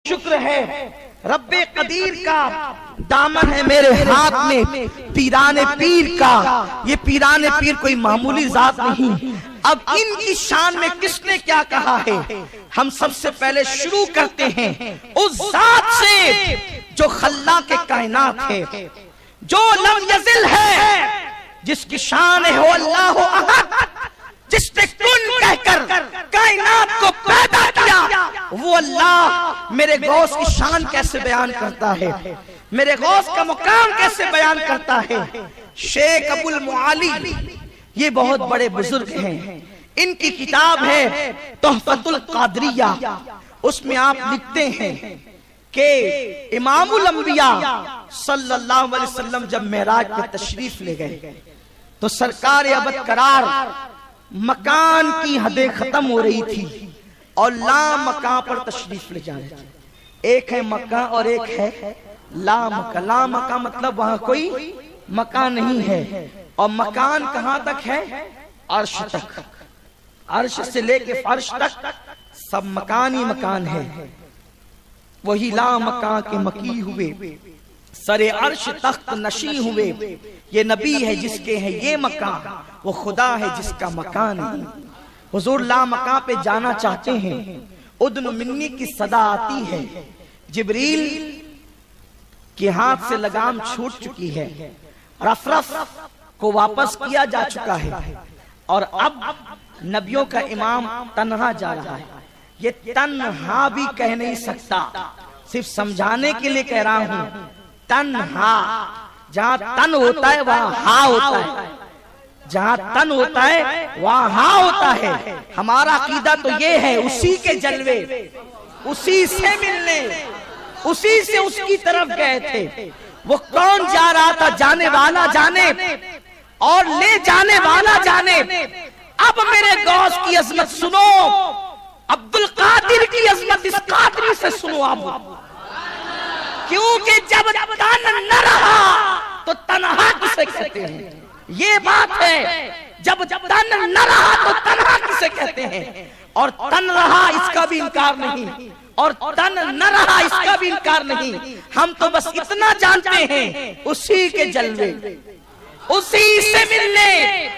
شکر ہے رب قدیر کا دامن ہے میرے ہاتھ میں پیران پیر کا. یہ پیران پیر کوئی معمولی ذات نہیں. اب ان کی شان میں کس نے کیا کہا ہے؟ ہم سب سے پہلے شروع کرتے ہیں اس ذات سے جو خلاق کائنات ہے، جو لم یزل ہے، جس کی شان ہے وہ اللہ احد، جس نے کن کہہ کر کائنات کو پیدا کیا. وہ اللہ میرے غوث کی شان کیسے بیان کرتا ہے، میرے غوث کا مقام کیسے بیان کرتا ہے. شیخ ابو المعالی یہ بہت بڑے بزرگ ہیں. ان کی کتاب ہے تحفۃ القادریہ. اس میں آپ لکھتے ہیں کہ امام الانبیاء صلی اللہ علیہ وسلم جب معراج پہ تشریف لے گئے تو سرکار ابد قرار مکان کی حدیں ختم ہو رہی تھی اور لا مکان پر تشریف لے جا رہے تھے. ایک ہے مکان اور ایک ہے لا مکان. لا مکان مطلب وہاں کوئی مکان نہیں ہے، اور مکان کہاں تک ہے؟ عرش تک. عرش سے لے کے فرش تک سب مکان ہی مکان ہے. وہی لا مکان کے مکی ہوئے سر عرش تخت نشیں ہوئے. یہ نبی ہے جس کے ہے یہ مکان، وہ خدا ہے جس کا مکان نہیں. حضور لا مکان پہ جانا چاہتے ہیں. ادن منی کی صدا آتی ہے. جبریل کے ہاتھ سے لگام چھوٹ چکی ہے. رف رف کو واپس کیا جا چکا ہے، اور اب نبیوں کا امام تنہا جا رہا ہے. یہ تنہا بھی کہہ نہیں سکتا، صرف سمجھانے کے لیے کہہ رہا ہوں. تنہا، جہاں تن ہوتا ہے وہاں ہا ہوتا ہے، جہاں تن ہوتا ہے وہاں ہا ہوتا ہے. ہمارا عقیدہ تو یہ ہے اسی کے جلوے، اسی سے ملنے، اسی سے اس کی طرف گئے تھے. وہ کون جا رہا تھا جانے والا جانے اور لے جانے والا جانے. اب میرے غوث کی عظمت سنو، عبد القادر کی عظمت اس قادری سے سنو. اب کیونکہ جب تن نہ رہا تو تنہا کسے کہتے ہیں؟ یہ بات ہے. جب تن نہ رہا تو تنہا کسے کہتے ہیں؟ اور تن رہا اس کا بھی انکار نہیں، اور تن نہ رہا اس کا بھی انکار نہیں. ہم تو بس اتنا جانتے ہیں اسی کے جلوے، اسی سے ملنے،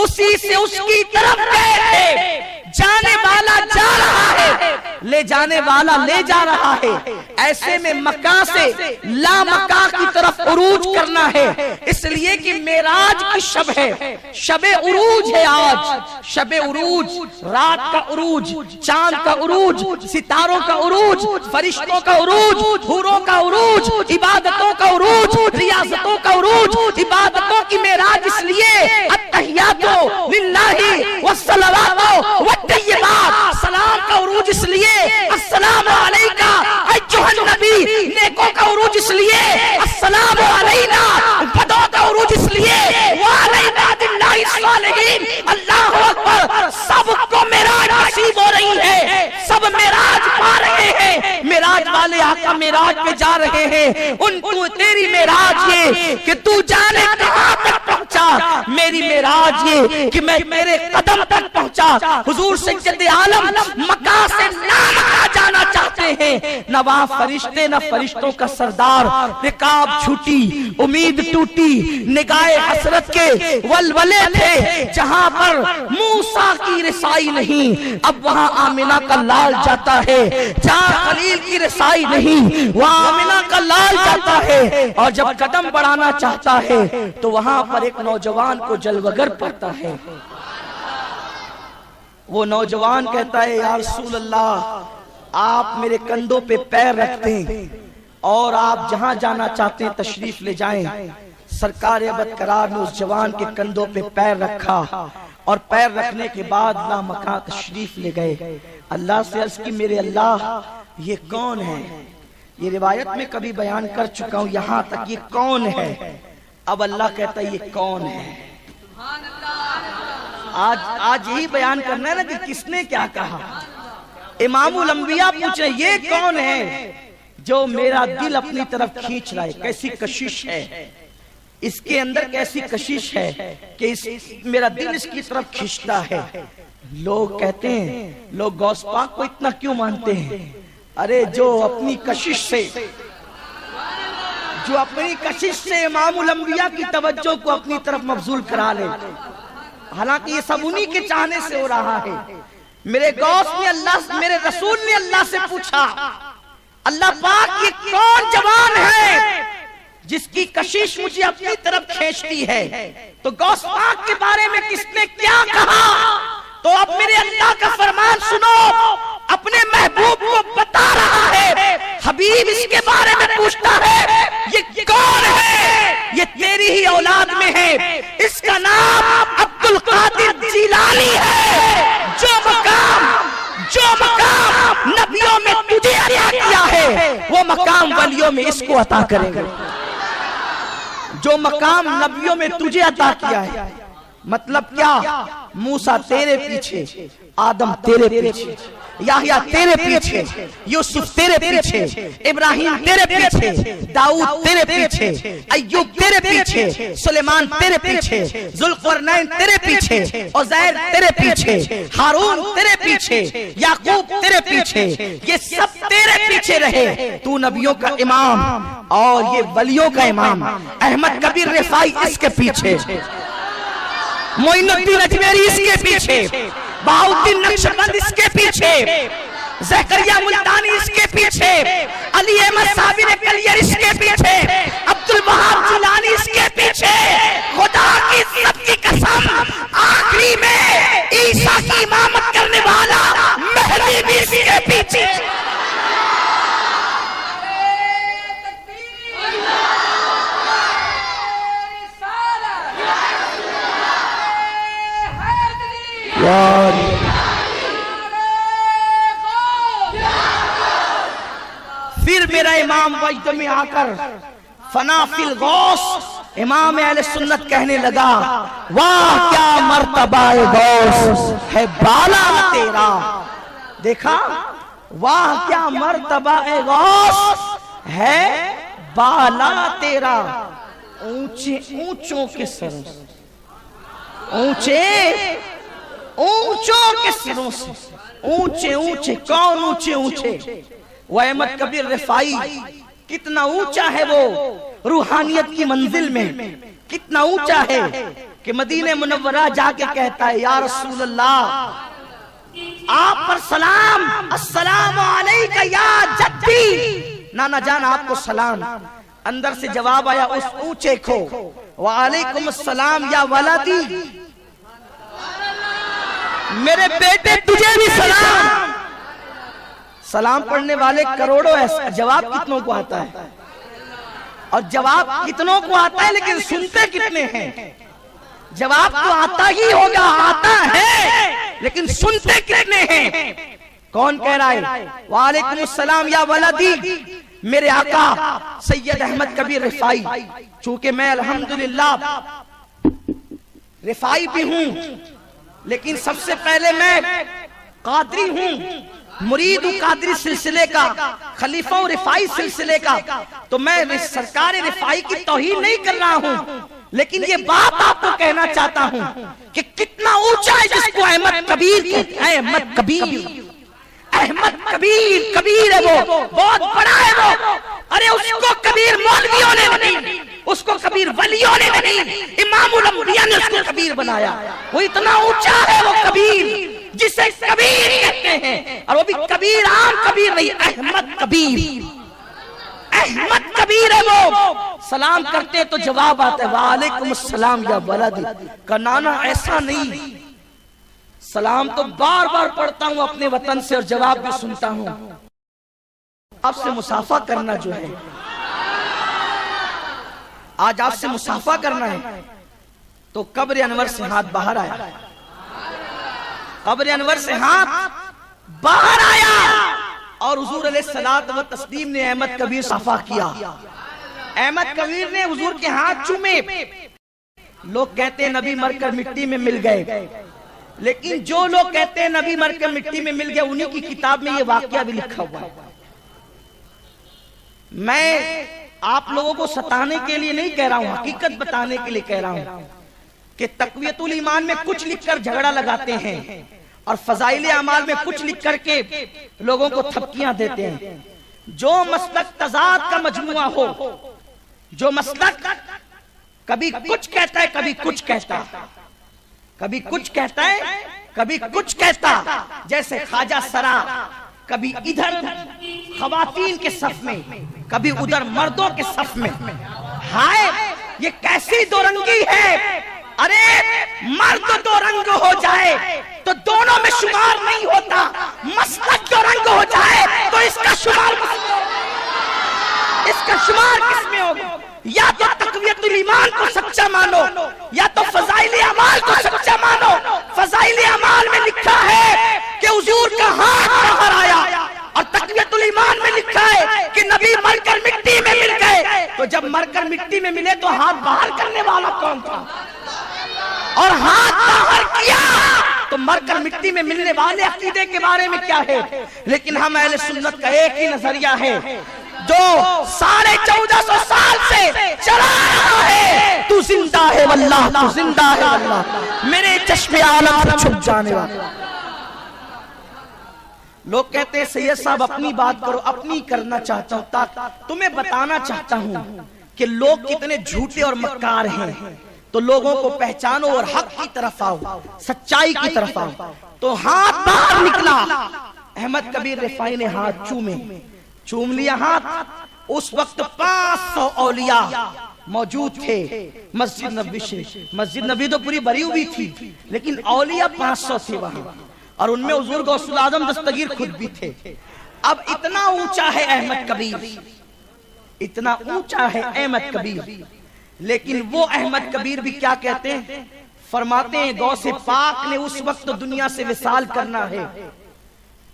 اسی سے اس کی طرف گئے تھے. جانے والا جا رہا ہے، لے جانے والا لے جا رہا ہے. ایسے میں مکہ سے لا مکہ کی طرف عروج کرنا ہے. اس لیے کہ معراج کی شب ہے، شب عروج ہے آج. شب عروج، رات کا عروج، چاند کا عروج، ستاروں کا عروج، فرشتوں کا عروج، حوروں کا عروج، عبادتوں کا عروج، ریاضتوں کا عروج. عبادتوں کی معراج اس لیے التحیات للہ والصلوات والطیبات. سلام کا عروج اس لیے السلام علیکہ ایھا النبی. نیکوں کا عروج اس لیے السلام علینا. بدوں کا عروج اس لیے وعلینا باللہ الصالحین. اللہ اکبر. سب کو معراج نصیب ہو رہی ہے، سب معراج پا رہے ہیں. معراج والے آقا معراج پہ جا رہے ہیں. ان کو تیری معراج یہ کہ تو جانے کہاں تک پہنچا، میری معراج یہ کہ میں میرے قدم تک پہنچا. حضور سید عالم مکہ سے نہ مکہ جانا چاہتے ہیں. نہ وہاں فرشتے نہ فرشتوں کا سردار. رکاب چھوٹی، امید ٹوٹی، نگاہ حسرت کے ولولے تھے. جہاں پر موسیٰ کی رسائی نہیں اب وہاں آمنہ کا لال جاتا ہے. جہاں خلیل کی رسائی نہیں وہاں آمنہ کا لال جاتا ہے. اور جب قدم بڑھانا چاہتا ہے تو وہاں پر ایک نوجوان کو جلوگر پڑتا ہے. وہ نوجوان کہتا ہے یا رسول اللہ، آپ میرے کندھوں پہ پیر رکھتے ہیں اور آپ جہاں جانا چاہتے ہیں تشریف لے جائیں. سرکار ابد قرار نے اس جوان کے کندھوں پہ پیر رکھا اور پیر رکھنے کے بعد لا مکان تشریف لے گئے. اللہ سے عرض کی میرے اللہ یہ کون ہے؟ یہ روایت میں کبھی بیان کر چکا ہوں یہاں تک، یہ کون ہے؟ اب اللہ کہتا ہے یہ کون ہے؟ آج یہی بیان کرنا ہے نا کہ کس نے کیا کہا. امام الانبیاء پوچھے یہ کون ہے جو میرا دل اپنی طرف کھینچ رہا ہے؟ کیسی کشش ہے اس کے اندر، کیسی کشش ہے کہ میرا دل اس کی طرف کھینچتا ہے. لوگ کہتے ہیں لوگ غوث پاک کو اتنا کیوں مانتے ہیں؟ ارے جو اپنی کشش سے امام الانبیاء کی توجہ کو اپنی طرف مبذول کرا لے، حالانکہ یہ سب انہی کے چاہنے سے ہو رہا ہے۔ میرے رسول نے اللہ سے پوچھا، اللہ پاک یہ کون جوان ہے جس کی کشش مجھے اپنی طرف کھینچتی ہے؟ تو غوث پاک کے بارے میں کس نے کیا کہا؟ تو اب میرے اللہ کا فرمان سنو، اپنے محبوب کو بتا رہا ہے، حبیب اس کے بارے میں پوچھتا ہے یہ کون ہے؟ یہ تیری ہی اولاد میں ہے، اس کا نام عبد القادر جیلانی ہے۔ جو مقام نبیوں میں تجھے عطا کیا ہے وہ مقام ولیوں میں اس کو عطا کریں گے۔ جو مقام نبیوں میں تجھے عطا کیا ہے، مطلب کیا؟ موسیٰ تیرے پیچھے، آدم تیرے پیچھے، یحییٰ تیرے پیچھے، یوسف تیرے پیچھے، ابراہیم تیرے پیچھے، داؤد تیرے پیچھے، ایوب تیرے پیچھے، سلیمان تیرے پیچھے، ذوالقرنین تیرے پیچھے، عزیر تیرے پیچھے، ہارون تیرے پیچھے، یعقوب تیرے پیچھے، یہ سب تیرے پیچھے رہے۔ تو نبیوں کا امام اور یہ ولیوں کا امام۔ احمد کبیر رفاعی اس کے پیچھے، معین الدین اجمیری اس کے پیچھے، بہاؤالدین نقشبند اس کے پیچھے، زکریا ملتانی اس کے پیچھے، علی احمد صابر کلیر اس کے پیچھے، عبد الوہاب جیلانی اس کے پیچھے۔ خدا کی سب کی قسم، آخری میں عیسیٰ کی امامت کرنے والا مہدی بھی اس کے پیچھے۔ پھر میرا امام وجد میں آ کر فنا فی الغوث امام اہل سنت کہنے لگا، واہ کیا مرتبہ غوث ہے بالا تیرا۔ دیکھا، واہ کیا مرتبہ غوث ہے بالا تیرا، اونچے اونچوں کے سروں سے، اونچوں کے سروں سے، اونچے اونچے، کون اونچے اونچے؟ وہ احمد کبیر رفاعی کتنا اونچا ہے، وہ روحانیت کی منزل میں کتنا اونچا ہے کہ مدینہ منورہ جا کے کہتا ہے، یا رسول اللہ آپ پر سلام، السلام علیکہ یا جدی، نانا جان آپ کو سلام۔ اندر سے جواب آیا اس اونچے کو، وعلیکم السلام یا ولدی، میرے بیٹے تجھے بھی سلام۔ سلام پڑھنے والے کروڑوں ہیں، جواب کتنوں کو آتا ہے؟ اور جواب کتنوں کو آتا ہے لیکن سنتے کتنے ہیں؟ جواب تو آتا ہی ہوگا، آتا ہے، لیکن سنتے کتنے ہیں؟ کون کہہ رہا ہے وعلیکم السلام یا ولدی؟ میرے آقا سید احمد کبیر رفاعی۔ چونکہ میں الحمدللہ رفاعی بھی ہوں، لیکن سب سے پہلے میں قادری ہوں، مرید قادری سلسلے کا، خلیفہ رفاعی سلسلے کا، تو میں سرکار رفاعی کی توہین نہیں کر رہا ہوں، لیکن یہ بات آپ کو کہنا چاہتا ہوں کہ کتنا اونچا ہے جس کو احمد کبیر کہتے ہیں۔ احمد کبیر، احمد کبیر، کبیر ہے وہ، بہت بڑا ہے وہ۔ ارے اس کو کبیر مولویوں نے نہیں، اس کو کبیر ولیوں نے نہیں، امام الانبیاء نے اس کو کبیر بنایا۔ وہ اتنا اونچا ہے وہ کبیر جسے کبیر کہتے ہیں، اور وہ بھی کبیر عام کبیر نہیں، احمد کبیر، احمد کبیر ہے وہ۔ سلام کرتے تو جواب آتا ہے وعلیکم السلام یا ولدی کا، نانا ایسا نہیں، سلام تو بار بار پڑھتا ہوں اپنے وطن سے اور جواب بھی سنتا ہوں۔ آپ سے مصافحہ کرنا جو ہے، آج آپ سے مصافحہ کرنا ہے، تو قبر انور سے ہاتھ باہر آیا، قبر انور سے ہاتھ باہر آیا، اور حضور علیہ الصلوۃ والتسلیم نے احمد کبیر صفحہ کیا۔ احمد کبیر نے حضور کے ہاتھ چومے۔ لوگ کہتے ہیں نبی مر کر مٹی میں مل گئے، لیکن جو لوگ کہتے ہیں نبی مر کر مٹی میں مل گیا، انہی کی کتاب میں یہ واقعہ بھی لکھا ہوا ہے۔ میں آپ لوگوں کو ستانے کے لیے نہیں کہہ رہا ہوں، حقیقت بتانے کے لیے کہہ رہا ہوں کہ تقویت الایمان میں کچھ لکھ کر جھگڑا لگاتے ہیں، اور فضائل اعمال میں کچھ لکھ کر کے لوگوں کو تھپکیاں دیتے ہیں. جو مسلک تضاد کا مجموعہ ہو، جو مسلک کبھی کچھ کہتا ہے کبھی کچھ کہتا ہے، کبھی کچھ کہتا ہے کبھی کچھ کہتا، جیسے خواجہ سرا کبھی ادھر خواتین کے صف میں کبھی ادھر مردوں کے صف میں. ہائے یہ کیسی دو رنگی ہے. ارے مرد دو رنگ ہو جائے تو دونوں میں شمار نہیں ہوتا، مسلک دو رنگ ہو جائے تو اس کا شمار کس میں ہوگا؟ یا تو تقویت الایمان کو سچا مانو یا تو فضائل اعمال کو سچا مانو. فضائل اعمال میں لکھا ہے کہ حضور کا ہاتھ باہر آیا، اور تقویت الایمان میں لکھا ہے کہ نبی مر کر مٹی میں مل گئے. تو جب مر کر مٹی میں ملے تو ہاتھ باہر کرنے والا کون تھا؟ اور ہاتھ باہر کیا تو مر کر مٹی میں ملنے والے عقیدے کے بارے میں کیا ہے؟ لیکن ہم اہل سنت کا ایک ہی نظریہ ہے جو 1450 سال سے چلا رہا ہے. تو زندہ ہے واللہ، تو زندہ ہے واللہ، میرے چشم عالم سے چھپ جانے والا. لوگ کہتے ہیں سید صاحب اپنی بات کرو. اپنی کرنا چاہتا ہوں، تمہیں بتانا چاہتا ہوں کہ لوگ کتنے جھوٹے اور مکار ہیں. تو لوگوں کو پہچانو اور حق کی طرف آؤ، سچائی کی طرف آؤ. تو ہاتھ باہر نکلا. احمد کبیر رفاعی نے ہاتھ چوم لیا ہاتھ. اس وقت 500 اولیاء موجود تھے مسجد نبوی شریف. مسجد نبوی تو پوری بھری ہوئی تھی لیکن اولیاء 500 تھے وہاں، اور ان میں حضور غوث العظم دستگیر خود بھی تھے. اب اتنا اونچا ہے احمد کبیر، اتنا اونچا ہے احمد کبیر، لیکن وہ احمد کبیر بھی کیا کہتے ہیں؟ فرماتے ہیں غوث پاک نے اس وقت دنیا سے وصال کرنا ہے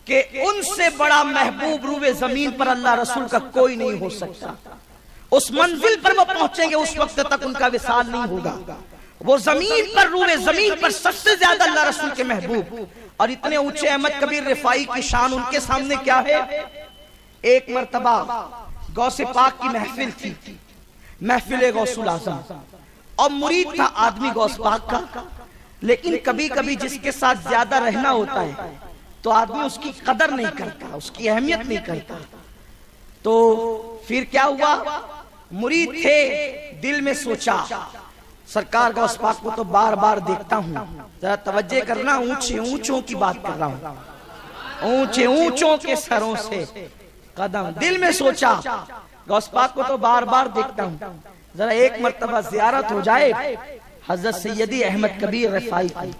کہ ان سے بڑا محبوب روئے زمین پر اللہ رسول کا کوئی نہیں ہو سکتا. اس منزل پر وہ پہنچیں گے اس وقت تک ان کا وصال نہیں ہوگا. وہ زمین پر روئے زمین پر سب سے زیادہ اللہ رسول کے محبوب، اور اتنے اونچے احمد کبیر رفاعی کی شان ان کے سامنے کیا ہے؟ ایک مرتبہ غوث پاک کی محفل تھی، محفل غوث العظم، اور مرید تھا آدمی غوث پاک کا. لیکن کبھی کبھی جس کے ساتھ زیادہ رہنا ہوتا ہے تو آدمی اس کی قدر نہیں کرتا، اس کی اہمیت نہیں کرتا. تو پھر کیا ہوا؟ مرید تھے، دل میں سوچا سرکار غوث پاک کو تو بار بار دیکھتا ہوں، ذرا توجہ کرنا، اونچے اونچوں کی بات کر رہا ہوں، اونچے اونچوں کے سروں سے قدم. دل میں سوچا غوث پاک کو تو بار بار دیکھتا ہوں، ذرا ایک مرتبہ زیارت ہو جائے حضرت سیدی احمد کبیر رفاعی کی.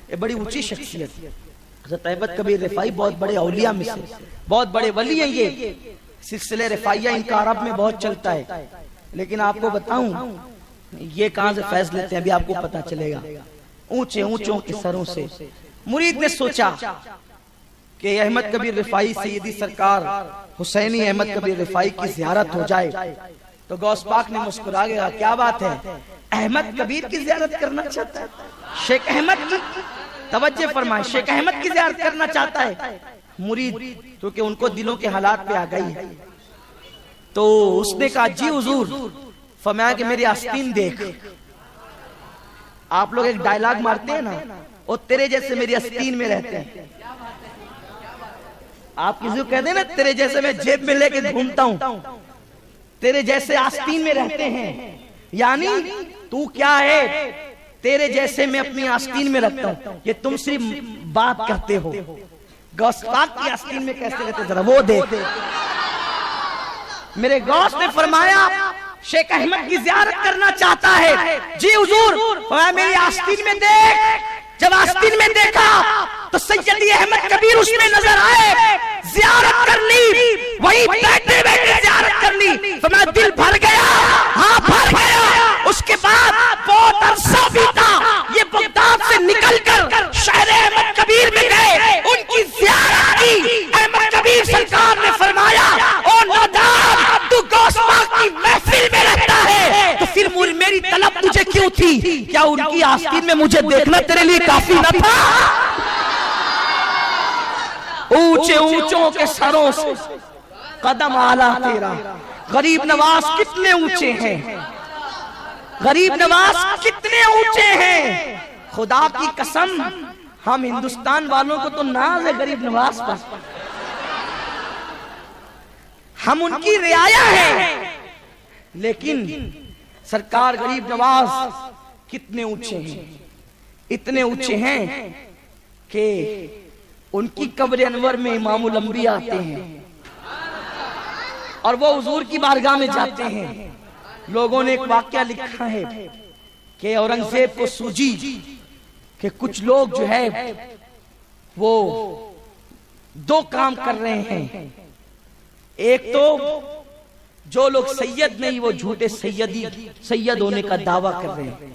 یہ بڑی اونچی شخصیت. حضرت احمد کبیر رفاعی بہت بڑے اولیاء میں سے، بہت بڑے ولی ہیں. یہ سلسلہ رفاعیہ ان کا عرب میں بہت چلتا ہے. لیکن آپ کو بتاؤں یہ کہاں سے فیض لیتے ہیں ابھی آپ کو پتا چلے گا. اونچے اونچوں کے سروں سے مرید نے سوچا کہ احمد کبیر رفاعی سیدی سرکار حسینی احمد کبیر رفاعی کی زیارت ہو جائے. تو غوث پاک نے مسکرا گیا، کیا بات ہے، احمد کبیر کی زیارت کرنا چاہتا ہے؟ شیخ احمد کی، توجہ فرمائیں، شیخ احمد کی زیارت کرنا چاہتا ہے. مرید کیونکہ ان کو دلوں کے حالات پہ آ گئی ہے تو اس نے کہا جی حضور. فرمایا کہ میری آستین دیکھ. آپ لوگ ایک ڈائلاگ مارتے ہیں نا، وہ تیرے جیسے میری آستین میں رہتے ہیں. آپ کسی کو کہتے ہیں نا تیرے جیسے میں جیب میں لے کے گھومتا ہوں، تیرے جیسے آستین میں رہتے ہیں، یعنی تو کیا ہے، تیرے جیسے میں اپنی آستین میں رکھتا ہوں. یہ تم صرف بات کرتے ہو، غوث پاک کی آستین میں کیسے رہتے ذرا وہ دیکھ. میرے غوث نے فرمایا شیخ احمد کی زیارت کرنا چاہتا ہے. جی حضور. فرمایا میری آستین میں دیکھ. جب آستین میں دیکھا تو سیدی احمد کبیر اس میں نظر آئے. زیارت کر لی، وہی بیٹھے بیٹھے زیارت کر لی. فرمایا دل بھر گیا، ہاں بھر گیا. اس کے بعد بہت عرصہ بیتا، یہ بغداد سے نکل کر شہر احمد کبیر میں گئے، ان کی زیارت کی. احمد کبیر سرکار نے فرمایا او نادان تو غوث پاک کی محفل میں رہتا ہے تو پھر میری طلب تجھے کیوں تھی؟ کیا ان کی آستین میں مجھے دیکھنا تیرے لیے کافی نہ تھا؟ اونچے اونچوں کے سروں سے قدم آلہ تیرا. غریب نواز کتنے اونچے ہیں، غریب نواز کتنے اونچے ہیں. خدا کی قسم ہم ہندوستان والوں کو تو ناز ہے غریب نواز پر، ہم ان کی رعایا ہیں، لیکن سرکار غریب نواز کتنے اونچے ہیں، اتنے اونچے ہیں کہ ان کی قبر انور میں امام الانبیاء آتے ہیں اور وہ حضور کی بارگاہ میں جاتے ہیں۔ لوگوں نے ایک واقعہ لکھا ہے کہ اورنگزیب کو سوجی کہ کچھ لوگ جو ہے وہ دو کام کر رہے ہیں، ایک تو جو لوگ سید نہیں وہ جھوٹے سید ہونے کا دعویٰ کر رہے ہیں،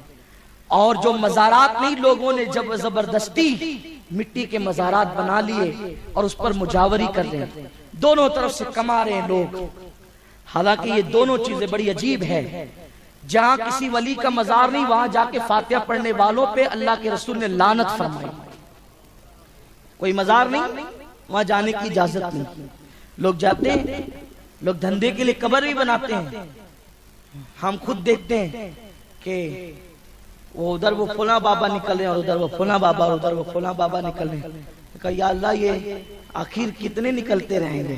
اور جو مزارات نہیں لوگوں نے جب زبردستی مٹی کے مزارات بنا لیے اور اس پر مجاوری کر رہے ہیں، دونوں طرف سے کما رہے ہیں لوگ۔ حالانکہ یہ دونوں چیزیں بڑی عجیب ہے، جہاں کسی ولی کا مزار نہیں وہاں جا کے فاتحہ پڑھنے والوں پہ اللہ کے رسول نے لعنت فرمائی۔ کوئی مزار نہیں وہاں جانے کی اجازت نہیں، لوگ جاتے ہیں، لوگ دھندے کے لیے قبر بھی بناتے ہیں۔ ہم خود دیکھتے ہیں کہ وہ ادھر وہ فلاں بابا نکل رہے ہیں اور ادھر وہ فلاں بابا اور ادھر وہ فلاں بابا نکل رہے ہیں۔ کہا یا اللہ یہ آخر کتنے نکلتے رہیں گے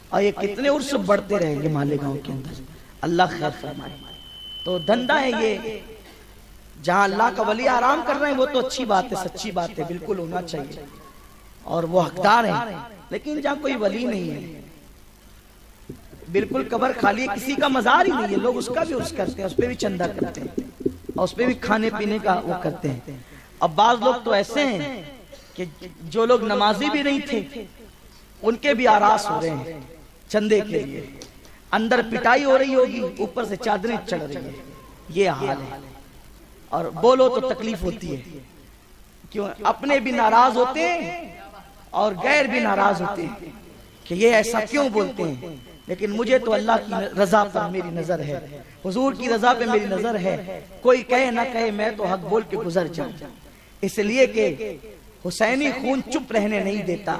اور یہ کتنے عرص بڑھتے رہیں گے مالیگاؤں کے اندر، اللہ خیر فرمائے۔ تو دھندا ہے یہ، جہاں اللہ کا ولی آرام کر رہے ہیں وہ تو اچھی بات ہے، سچی بات ہے، بالکل ہونا چاہیے اور وہ حقدار ہیں، لیکن جہاں کوئی ولی نہیں ہے، بالکل قبر خالی ہے، کسی کا مزار ہی نہیں ہے، لوگ اس کا بھی عرض کرتے ہیں، اس پہ بھی چندہ کرتے ہیں اور اس پہ بھی کھانے پینے کا وہ کرتے ہیں۔ اب بعض لوگ تو ایسے ہیں کہ جو لوگ نمازی بھی نہیں تھے ان کے بھی آراس ہو رہے ہیں چندے کے لیے، اندر پٹائی ہو رہی ہوگی، اوپر سے چادریں چڑھ رہی ہیں، یہ حال ہے۔ اور بولو تو تکلیف ہوتی ہے، کیوں اپنے بھی ناراض ہوتے ہیں اور غیر بھی ناراض ہوتے ہیں کہ یہ ایسا کیوں بولتے ہیں، لیکن مجھے تو اللہ کی رضا پر میری نظر ہے، حضور کی رضا پہ میری نظر ہے، کوئی کہے نہ کہے میں تو حق بول کے گزر جاؤں، اس لیے کہ حسینی خون چپ رہنے نہیں دیتا۔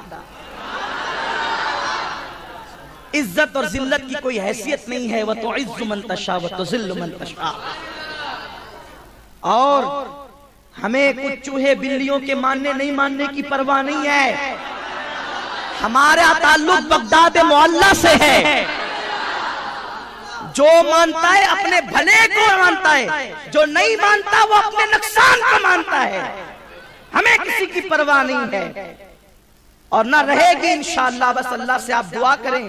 عزت اور ذلت کی کوئی حیثیت نہیں ہے، وَتُعِزُّ مَن تَشَاءُ وَتُذِلُّ مَن تَشَاءُ۔ اور ہمیں کچھ چوہے بلیوں کے ماننے نہیں ماننے کی پرواہ نہیں ہے، ہمارا تعلق بغداد معلیٰ سے ہے۔ جو مانتا ہے اپنے بھلے کو مانتا ہے، جو نہیں مانتا وہ اپنے نقصان کو مانتا ہے، ہمیں کسی کی پرواہ نہیں ہے اور نہ رہے گی انشاءاللہ۔ بس اللہ سے آپ دعا کریں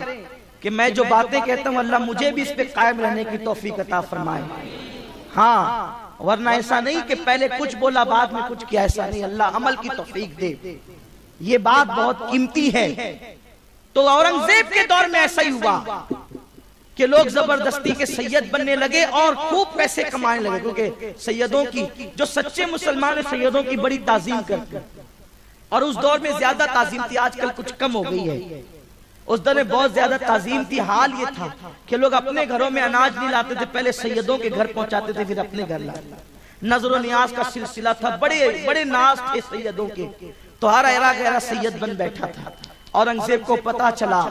کہ میں جو باتیں کہتا ہوں اللہ مجھے بھی اس پہ قائم رہنے کی توفیق عطا فرمائے، ہاں، ورنہ ایسا نہیں کہ پہلے کچھ بولا بعد میں کچھ کیا، ایسا نہیں، اللہ عمل کی توفیق دے۔ یہ بات بہت قیمتی ہے۔ تو اورنگزیب کے دور میں ایسا ہی ہوا کہ لوگ زبردستی کے سید بننے لگے اور خوب پیسے کمانے لگے، کیونکہ سیدوں کی جو سچے مسلمان ہیں سیدوں کی بڑی تعظیم کرتے ہیں، اور اس دور میں زیادہ تعظیم تھی، آج کل کچھ کم ہو گئی ہے، اس دور میں بہت زیادہ تعظیم تھی۔ حال یہ تھا کہ لوگ اپنے گھروں میں اناج نہیں لاتے تھے، پہلے سیدوں کے گھر پہنچاتے تھے، پھر اپنے گھر لاتے، نظر و نیاز کا سلسلہ تھا، بڑے بڑے ناز تھے سیدوں کے، تو ہر ایرا گہرا سید بن بیٹھا تھا۔ اورنگزیب کو پتا چلا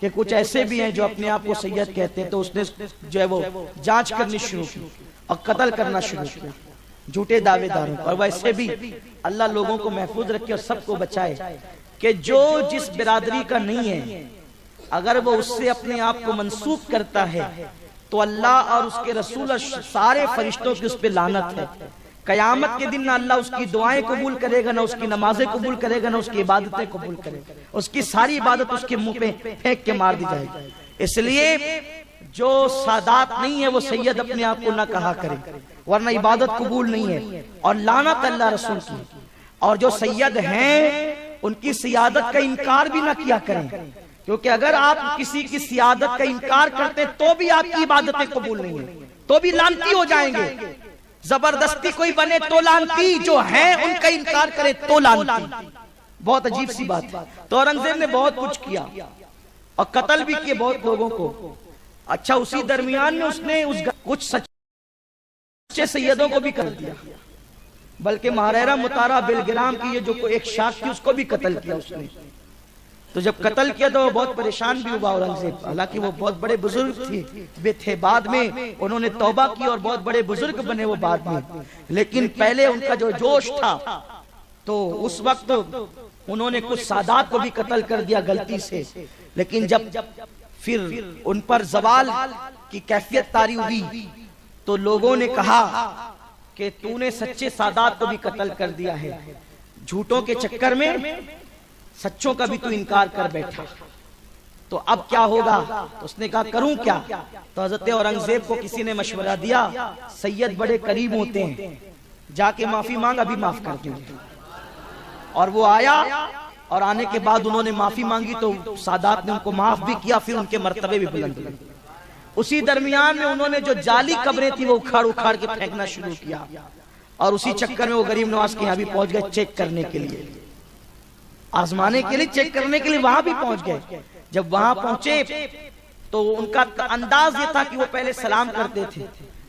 کہ کچھ ایسے بھی ہیں جو اپنے آپ کو سید کہتے ہیں، تو اس نے جو ہے وہ جانچ کرنی شروع کی اور قتل کرنا شروع کیا جھوٹے دعوے داروں کو۔ اور ویسے بھی اللہ لوگوں کو محفوظ رکھے اور سب کو بچائے کہ جو جس برادری کا نہیں ہے اگر وہ اس سے اپنے آپ کو منسوب کرتا ہے تو اللہ اور اس کے رسول اور سارے فرشتوں کی اس پہ لعنت ہے۔ قیامت کے دن نہ اللہ اس کی دعائیں قبول کرے گا، نہ اس کی نمازیں قبول کرے گا، نہ اس کی عبادتیں قبول کرے گا، اس کی ساری عبادت اس کے منہ پہ پھینک کے مار دی جائے گی۔ اس لیے جو سادات نہیں ہے وہ سید اپنے آپ کو نہ کہا کرے، ورنہ عبادت قبول نہیں ہے اور لعنت اللہ رسول کی۔ اور جو سید ہیں ان کی سیادت کا انکار بھی نہ کیا کریں، کیونکہ اگر آپ کسی کی سیادت کا انکار کرتے تو بھی آپ کی عبادتیں قبول نہیں ہیں، تو بھی لعنتی ہو جائیں گے۔ زبردستی کوئی بنے تو لعنتی، جو ہیں ان کا انکار کرے تو لعنتی، بہت عجیب سی بات ہے۔ تو اورنگزیب نے بہت کچھ کیا اور قتل بھی کیے بہت لوگوں کو۔ اچھا اسی درمیان میں اس نے کچھ سچے سیدوں کو بھی کر دیا، بلکہ مہریرہ مطارہ بلگرام کی یہ جو ایک شاخ تھی اس کو بھی قتل کیا اس نے۔ تو جب قتل کیا تو وہ بہت پریشان بھی ہوا اورنگزیب، حالانکہ وہ بہت بڑے بزرگ تھے، بعد میں انہوں نے توبہ کی اور بہت بڑے بزرگ بنے وہ بعد میں، لیکن پہلے ان کا جو جوش تھا تو اس وقت انہوں نے کچھ سادات کو بھی قتل کر دیا غلطی سے، لیکن جب پھر ان پر زوال کی کیفیت طاری ہوئی تو لوگوں نے کہا کہ تو نے سچے سادات کو بھی قتل کر دیا ہے، جھوٹوں کے چکر میں سچوں کا بھی تو انکار کر بیٹھا، تو اب کیا ہوگا؟ تو اس نے کہا کروں کیا؟ تو حضرت اورنگزیب کو کسی نے مشورہ دیا، سید بڑے قریب ہوتے ہیں، جا کے معافی مانگ، ابھی معاف کر دیں گے۔ اور وہ آیا، اور آنے کے بعد انہوں نے معافی مانگی تو سادات نے ان کو معاف بھی کیا، پھر ان کے مرتبے بھی بلند ہوئے۔ اسی درمیان میں انہوں نے جو جعلی قبریں تھی وہ اکھاڑ اکھاڑ کے پھینکنا شروع کیا، اور اسی چکر میں وہ غریب نواز کے یہاں بھی پہنچ گئے چیک کرنے کے لیے، آزمانے کے لیے، چیک کرنے کے لیے وہاں بھی پہنچ گئے۔ جب وہاں پہنچے تو ان کا انداز یہ تھا کہ وہ پہلے سلام کرتے تھے،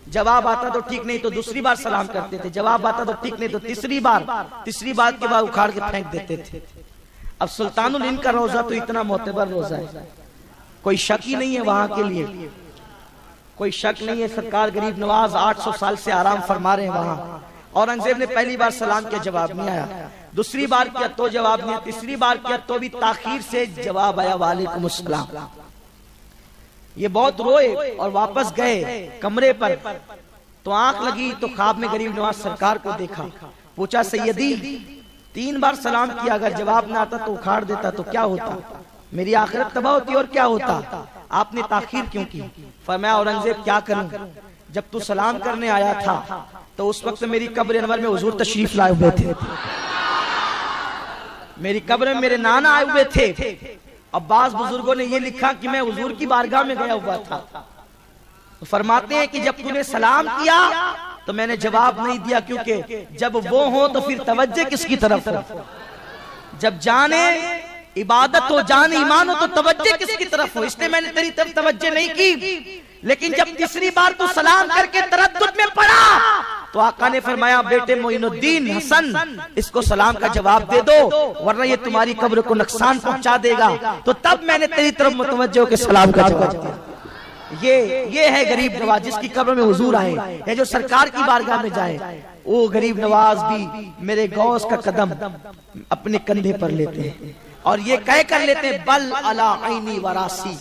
جواب آتا تو ٹھیک نہیں تو دوسری بار سلام کرتے تھے، جواب آتا تو ٹھیک نہیں تو تیسری بار کے بعد اکھاڑ کے پھینک دیتے تھے۔ اب سلطان الہند کا روزہ تو اتنا معتبر روزہ ہے، کوئی شک ہی نہیں ہے وہاں کے لیے، کوئی شک نہیں ہے، سرکار غریب نواز 800 سال سے آرام فرما رہے ہیں وہاں۔ اورنگزیب نے پہلی بار سلام کیا، جواب نہیں آیا، دوسری بار کیا تو جواب نہیں آیا، تیسری بار کیا تو بھی تاخیر سے جواب آیا، وعلیکم السلام۔ یہ بہت روئے اور واپس گئے کمرے پر، تو آنکھ لگی تو خواب میں غریب نواز سرکار کو دیکھا، پوچھا سیدی 3 بار سلام کیا، اگر جواب نہ آتا تو اکھاڑ دیتا تو کیا ہوتا؟ میری آخرت تباہ ہوتی اور کیا ہوتا؟ آپ نے تاخیر کیوں کی؟ فرمایا اورنگزیب کیا کروں، جب تو سلام کرنے آیا تھا تو اس وقت میری قبر انور میں حضور تشریف لائے ہوئے تھے، میری قبر میں میرے نانا آئے ہوئے تھے۔ اب بعض بزرگوں نے یہ لکھا کہ میں حضور کی بارگاہ میں گیا ہوا تھا، فرماتے ہیں کہ جب تو نے سلام کیا تو میں نے جواب نہیں دیا، کیونکہ جب وہ ہو تو پھر توجہ کس کی طرف ہو؟ جب جانے عبادت ہو، جان ایمان ہو تو توجہ کس کی طرف ہو؟ اس لیے میں نے تیری طرف توجہ نہیں کی، لیکن جب تیسری بار تو سلام کر کے تردد میں پڑا تو آقا نے فرمایا بیٹے معین الدین حسن اس کو سلام کا جواب دے دو ورنہ یہ تمہاری قبر کو نقصان پہنچا دے گا، تو تب میں نے تیری طرف متوجہ ہو کے سلام کا جواب دیا۔ یہ ہے غریب نواز جس کی قبر میں حضور آئے، یہ جو سرکار کی بارگاہ میں جائے، وہ غریب نواز بھی میرے غوث کا قدم اپنے کندھے پر لیتے ہیں اور یہ کہہ کر لیتے ہیں بل علی عینی و راسی،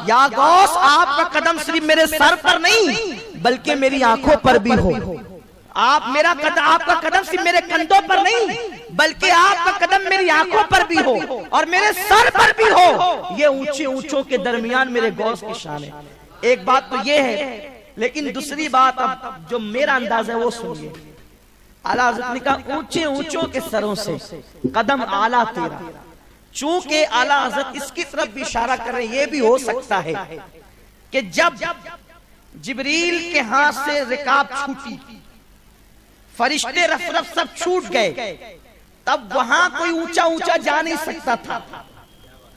یا غوث آپ کا قدم صرف میرے سر پر نہیں بلکہ میری آنکھوں پر بھی ہو، آپ کا قدم صرف میرے کندھوں پر نہیں بلکہ آپ کا قدم میری آنکھوں پر بھی ہو اور میرے سر پر بھی ہو، یہ اونچے اونچوں کے درمیان میرے غوث کی شان ہے۔ ایک بات تو یہ ہے، لیکن دوسری بات اب جو میرا انداز ہے وہ سنیے، اعلیٰ حضرت نے کہا اونچے اونچوں کے سروں سے قدم اعلیٰ تیرا، چونکہ اعلیٰ حضرت اس کی طرف بھی اشارہ کر رہے ہیں، یہ بھی ہو سکتا ہے کہ جب جبریل کے ہاتھ سے رکاب چھوٹی، فرشتے رف رف سب چھوٹ گئے، تب وہاں کوئی اونچا اونچا جا نہیں سکتا تھا،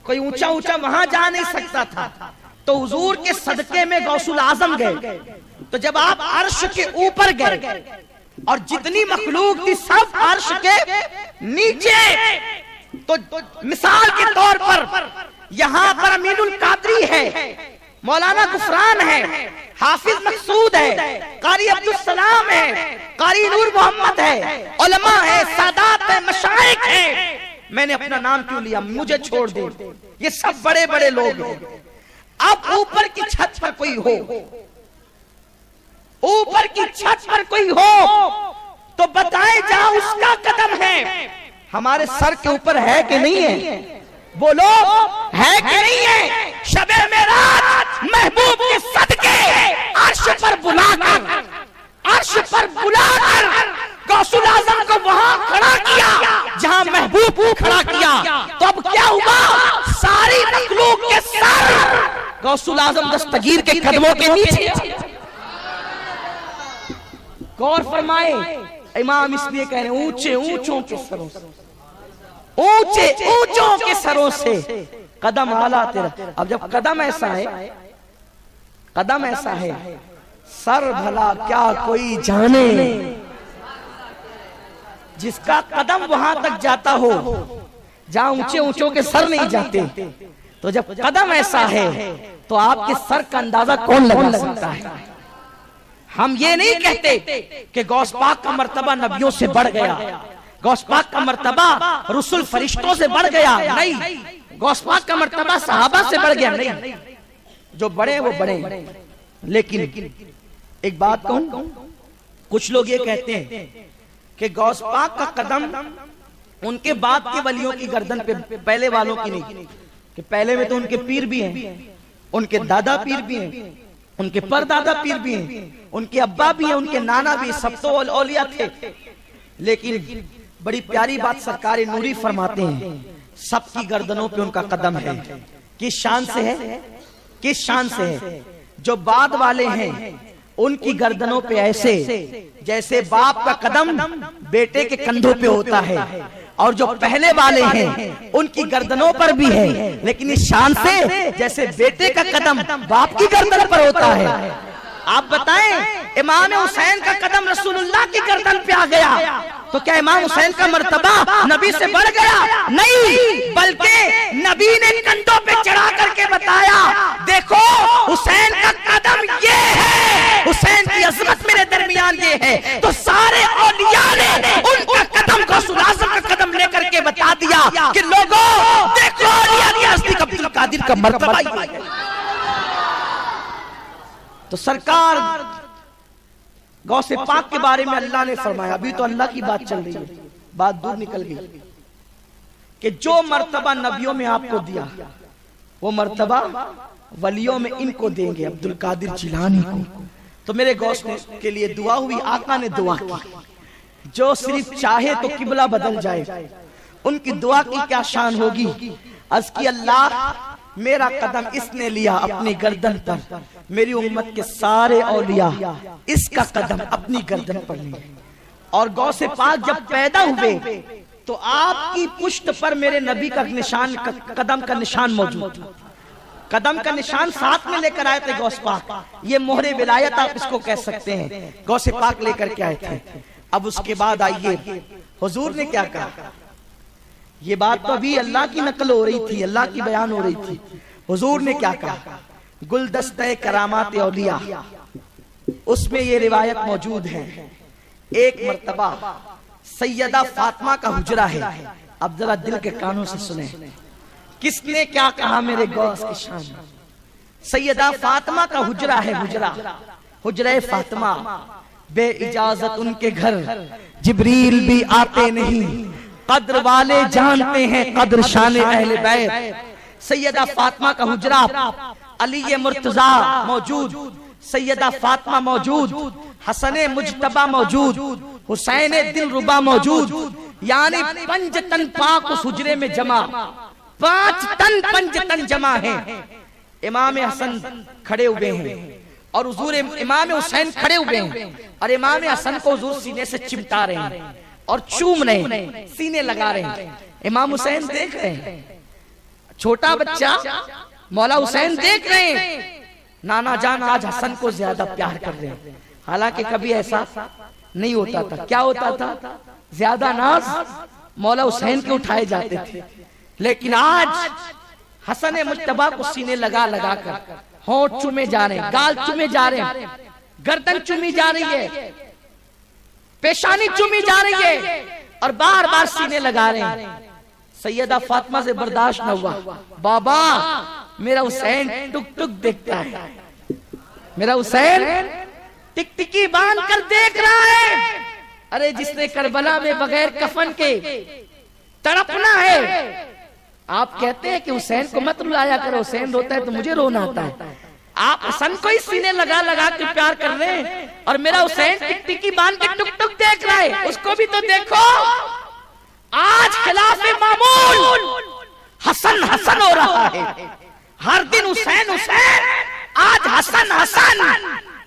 کوئی اونچا اونچا وہاں جا نہیں سکتا تھا، تو حضور کے صدقے میں غوث العظم گئے، تو جب آپ عرش کے اوپر گئے اور جتنی مخلوق تھی سب عرش کے نیچے، تو مثال کے طور پر یہاں پر امین القادری ہے، مولانا غفران ہے، حافظ مقصود ہے، قاری عبدالسلام ہے، قاری نور محمد ہے، علماء ہے، سادات ہے، مشائخ ہیں، میں نے اپنا نام کیوں لیا، مجھے چھوڑ دے، یہ سب بڑے بڑے لوگ ہیں۔ اب اوپر کی چھت پر کوئی ہو، اوپر کی چھت پر کوئی ہو تو بتائے جا اس کا قدم ہے ہمارے سر کے اوپر ہے کہ نہیں ہے؟ بولو ہے کہ نہیں ہے؟ شب معراج محبوب کے صدقے عرش پر بلا کر غوث العظم کو وہاں کھڑا کیا جہاں محبوب کو کھڑا کیا، تو اب کیا ہوا؟ ساری مخلوق کے سر غوث العظم دستگیر کے قدموں کے نیچے۔ غور فرمائے، امام اس لیے کہہ رہے ہیں اونچے اونچوں کے سروں سے، اونچے اونچوں کے سروں سے قدم اعلیٰ تیرا۔ اب جب قدم ایسا ہے، سر بھلا کیا کوئی جانے، جس کا قدم وہاں تک جاتا ہو جہاں اونچے اونچوں کے سر نہیں جاتے، تو جب قدم ایسا ہے تو آپ کے سر کا اندازہ کون لگا سکتا ہے؟ ہم یہ نہیں کہتے کہ غوث پاک کا مرتبہ نبیوں سے بڑھ گیا، غوث پاک کا مرتبہ رسول فرشتوں سے بڑھ گیا نہیں، غوث پاک کا مرتبہ صحابہ سے بڑھ گیا نہیں، جو بڑے وہ بڑے۔ لیکن ایک بات کہوں، کچھ لوگ یہ کہتے ہیں کہ غوث پاک کا قدم ان کے بعد کے ولیوں کی گردن پہ، پہلے والوں کی نہیں، کہ پہلے میں تو ان کے پیر بھی ہیں، ان کے دادا پیر بھی ہیں، ان کے پردادا پیر بھی ہیں، ان کے ابا بھی ہیں، ان کے نانا بھی، سب تو اولیاء تھے۔ لیکن بڑی پیاری بات سرکار نوری فرماتے ہیں، سب کی گردنوں پہ ان کا قدم ہے۔ کس شان سے ہے؟ کس شان سے ہے؟ جو بعد والے ہیں ان کی گردنوں پہ ایسے جیسے باپ کا قدم بیٹے کے کندھوں پہ ہوتا ہے، اور جو پہلے والے ہیں ان کی گردنوں پر بھی ہے، لیکن اس شان سے جیسے بیٹے کا قدم باپ کی گردن پر ہوتا ہے۔ آپ بتائیں، امام حسین کا قدم رسول اللہ کی گردن پہ آ گیا تو کیا امام حسین کا مرتبہ نبی سے بڑھ گیا؟ نہیں، بلکہ نبی نے کندھوں پہ چڑھا کر کے بتایا، دیکھو حسین کا قدم یہ ہے، حسین کی عظمت میرے درمیان یہ ہے۔ تو سارے اولیاء نے ان کا قدم کو رسول اعظم کا قدم لے کر کے بتا دیا کہ لوگوں دیکھو اولیاء کی نزدیک عبد القادر کا مرتبہ یہ ہے۔ تو سرکار غوث پاک کے بارے میں اللہ نے فرمایا، ابھی تو اللہ کی بات چل رہی ہے، بات دور نکل گئی، کہ جو مرتبہ نبیوں میں آپ کو دیا وہ مرتبہ ولیوں میں ان کو دیں گے، عبد القادر جیلانی کو۔ تو میرے غوث کے لیے دعا ہوئی، آقا نے دعا کی، جو صرف چاہے تو قبلہ بدل جائے۔ ان کی دعا کی کیا شان ہوگی؟ عرض کی اللہ میرا قدم اس نے لیا اپنی گردن پر، میری امت کے سارے اولیاء اس کا قدم اپنی گردن پر لیں۔ اور غوث پاک جب پیدا ہوئے تو آپ کی پشت پر میرے نبی کا نشان، قدم کا نشان موجود تھا، قدم کا نشان ساتھ میں لے کر آئے تھے غوث پاک۔ یہ مہر ولایت آپ اس کو کہہ سکتے ہیں، غوث پاک لے کر کے آئے تھے۔ اب اس کے بعد آئیے حضور نے کیا کہا، یہ بات تو ابھی اللہ کی نقل ہو رہی تھی، اللہ کی بیان ہو رہی تھی۔ حضور نے کیا کہا، گلدستہ کرامات اولیاء، اس میں یہ روایت موجود ہے، ایک مرتبہ سیدہ فاطمہ کا حجرہ ہے۔ اب ذرا دل کے کانوں سے سنیں کس نے کیا کہا میرے غوث کی شان۔ سیدہ فاطمہ کا حجرہ ہے، حجرہ فاطمہ، بے اجازت ان کے گھر جبریل بھی آتے نہیں، قدر والے جانتے ہیں قدر شان اہل بیت۔ سیدہ فاطمہ کا حجرہ، علی مرتضیٰ موجود، سیدہ فاطمہ موجود، حسن مجتبہ موجود، حسین دلربا موجود، یعنی 5 تن پاک اس حجرے میں جمع، 5 تن جمع ہیں۔ امام حسن کھڑے ہوئے ہیں اور حضور امام حسین کھڑے ہوئے ہیں، اور امام حسن کو حضور سینے سے چمٹا رہے ہیں اور چوم رہے ہیں، سینے لگا رہے ہیں۔ امام حسین دیکھ رہے ہیں، چھوٹا بچہ مولا حسین دیکھ رہے ہیں، نانا جان آج حسن کو زیادہ پیار کر رہے ہیں۔ حالانکہ کبھی ایسا نہیں ہوتا تھا، کیا ہوتا تھا، زیادہ ناز مولا حسین کے اٹھائے جاتے تھے، لیکن آج حسن مجتبہ کو سینے لگا لگا کر ہونٹ چومے جا رہے ہیں، گال چومے جا رہے ہیں، گردن چومی جا رہی ہے، پیشانی چومی جا رہی ہے، اور بار بار سینے لگا رہے ہیں۔ سیدہ فاطمہ سے برداشت نہ ہوا، بابا میرا حسین ٹک ٹک دیکھتا ہے، میرا حسین ٹک ٹکی باندھ کر دیکھ رہا ہے۔ ارے جس نے کربلا میں بغیر کفن کے تڑپنا ہے، آپ کہتے ہیں کہ حسین کو مت رلایا کرو، حسین روتا ہے تو مجھے رونا آتا ہے۔ آپ حسن کو ہی سینے لگا لگا کے پیار کر رہے ہیں، اور میرا حسین ٹک ٹکی باندھ کے ٹک ٹک دیکھ رہا ہے، اس کو بھی تو دیکھو۔ آج خلاف معمول حسن حسن ہو رہا ہے، ہر دن حسین حسین، آج حسن حسن۔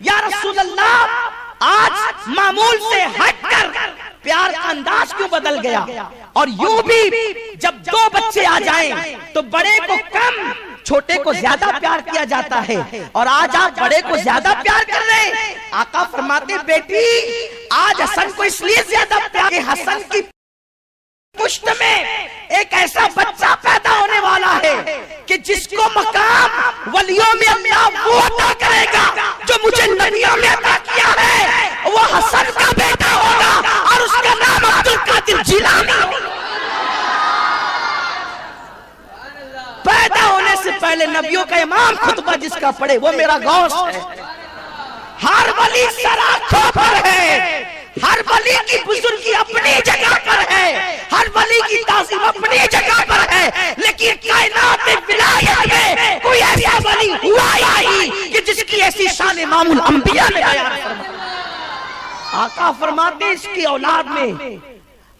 یا رسول اللہ، آج معمول سے ہٹ کر پیار کا انداز کیوں بدل گیا؟ اور یوں بھی جب 2 بچے آ جائیں تو بڑے کو کم، چھوٹے کو زیادہ پیار کیا جاتا ہے، اور آج آپ بڑے کو زیادہ پیار کر رہے ہیں۔ آقا فرماتے بیٹی آج حسن کو اس لیے زیادہ پیار کہ حسن کی پشت میں ایک ایسا بچہ پیدا ہونے والا ہے کہ جس کو مقام ولیوں میں اللہ وہ عطا کرے گا جو مجھے نبیوں میں عطا کیا ہے۔ وہ حسن کا بیٹا ہوگا اور اس کا نام عبد القادر جیلانی نبیوں کا امام خطبہ جس کا پڑھے وہ میرا غوث ہے. ہر ولی سر آنکھوں پر ہے، ہر ولی کی بزرگی اپنی جگہ پر ہے، ہر ولی کی تعظیم اپنی جگہ پر ہے، لیکن کائنات میں ولایت میں کوئی ایسا ولی ہوا ہی کہ جس کی ایسی شان امام الانبیاء میں آیا. آقا فرماتے اس کی اولاد میں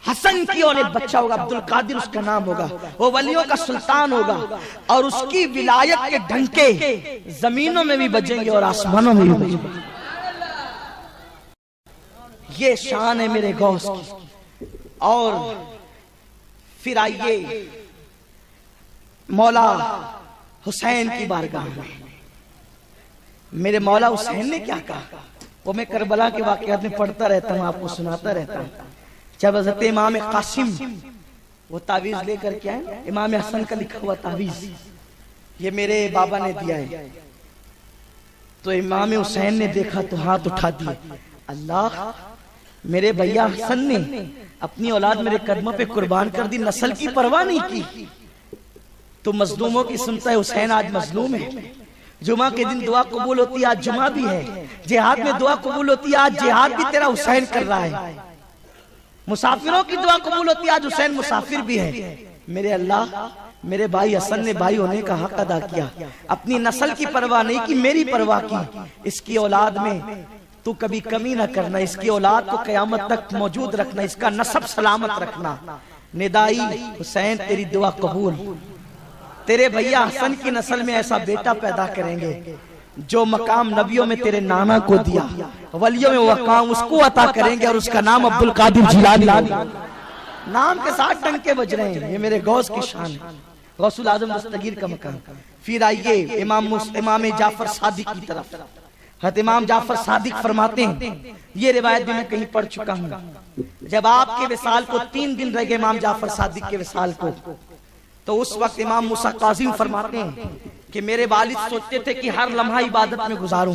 حسن کی اور ایک بچہ ہوگا، عبد القادر اس کا نام ہوگا، وہ ولیوں کا سلطان ہوگا، اور اس کی ولایت کے ڈھنکے زمینوں میں بھی بجیں گے اور آسمانوں میں بھی بجیں گے. یہ شان ہے میرے غوث کی. اور پھر آئیے مولا حسین کی بارگاہ میں. میرے مولا حسین نے کیا کہا وہ میں کربلا کے واقعات میں پڑھتا رہتا ہوں، آپ کو سناتا رہتا ہوں. جب حضرت امام قاسم وہ تعویذ لے کر کے آئے، امام حسن کا لکھا ہوا تعویذ یہ میرے بابا نے دیا ہے، تو امام حسین نے دیکھا تو ہاتھ اٹھا دیا، اللہ میرے بھیا حسن نے اپنی اولاد میرے قدموں پہ قربان کر دی، نسل کی پرواہ نہیں کی. تو مظلوموں کی سنتا ہے، حسین آج مظلوم ہے. جمعہ کے دن دعا قبول ہوتی ہے، آج جمعہ بھی ہے. جہاد میں دعا قبول ہوتی ہے، آج جہاد بھی تیرا حسین کر رہا ہے. مسافروں کی دعا قبول ہوتی ہے، آج حسین مسافر بھی ہے. میرے اللہ میرے بھائی حسن نے بھائی ہونے کا حق ادا کیا، اپنی نسل کی پرواہ نہیں کی، میری پرواہ کی. اس کی اولاد میں تو کبھی کمی نہ کرنا، اس کی اولاد کو قیامت تک موجود رکھنا، اس کا نسب سلامت رکھنا. ندائی حسین تیری دعا قبول. تیرے بھیا حسن کی نسل میں ایسا بیٹا پیدا کریں گے جو مقام نبیوں میں تیرے نانا کو دیا، ولیوں میں مقام اس کو عطا کریں گے، اور اس کا نام عبد القادر جیلانی. نام کے ساتھ ٹنکے بج رہے ہیں. یہ میرے غوث کی شان ہے، غوث العظم دستگیر کا مقام. پھر آئیے امام جعفر صادق کی طرف. حضرت امام جعفر صادق فرماتے ہیں، یہ روایت بھی میں کہیں پڑھ چکا ہوں، جب آپ کے وصال کو 3 دن رہ گئے امام جعفر صادق کے وصال کو، تو اس وقت امام موسیٰ کاظم فرماتے ہیں کہ میرے والد سوچتے تھے کہ ہر لمحہ عبادت میں گزاروں.